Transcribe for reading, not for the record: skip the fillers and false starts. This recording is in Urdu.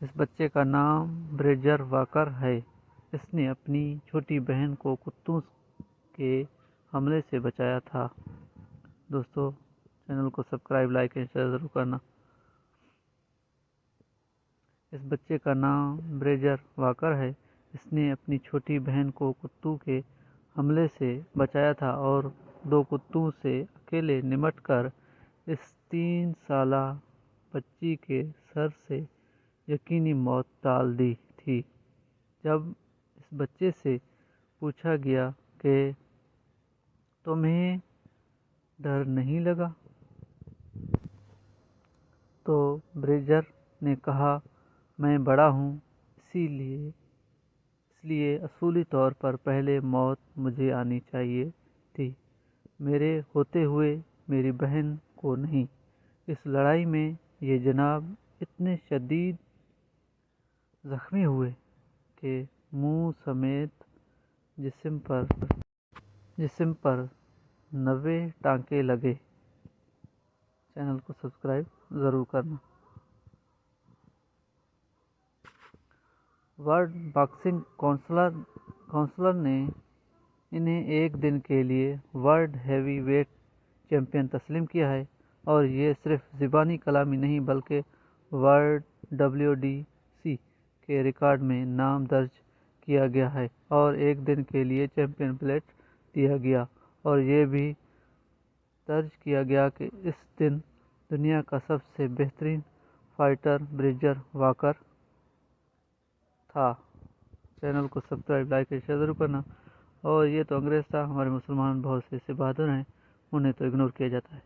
اس بچے کا نام بریجر واکر ہے۔ اس نے اپنی چھوٹی بہن کو کتوں کے حملے سے بچایا تھا۔ دوستو چینل کو سبسکرائب، لائک اور شیئر ضرور کرنا۔ اس بچے کا نام بریجر واکر ہے۔ اس نے اپنی چھوٹی بہن کو کتوں کے حملے سے بچایا تھا اور 2 کتوں سے اکیلے نمٹ کر اس 3 سالہ بچی کے سر سے یقینی موت ٹال دی تھی۔ جب اس بچے سے پوچھا گیا کہ تمہیں ڈر نہیں لگا تو بریجر نے کہا، میں بڑا ہوں، اس لیے اصولی طور پر پہلے موت مجھے آنی چاہیے تھی، میرے ہوتے ہوئے میری بہن کو نہیں۔ اس لڑائی میں یہ جناب اتنے شدید زخمی ہوئے کہ منہ سمیت جسم پر 90 ٹانکے لگے۔ چینل کو سبسکرائب ضرور کرنا۔ ورلڈ باکسنگ کونسل نے انہیں ایک دن کے لیے ورلڈ ہیوی ویٹ چیمپئن تسلیم کیا ہے، اور یہ صرف زبانی کلامی نہیں بلکہ ورلڈ WBC کے ریکارڈ میں نام درج کیا گیا ہے، اور ایک دن کے لیے چیمپئن بیلٹ دیا گیا، اور یہ بھی درج کیا گیا کہ اس دن دنیا کا سب سے بہترین فائٹر بریجر واکر تھا۔ چینل کو سبسکرائب، لائک اور شیئر ضرور کرنا۔ اور یہ تو انگریز تھا، ہمارے مسلمان بہت سے ایسے بہادر ہیں، انہیں تو اگنور کیا جاتا ہے۔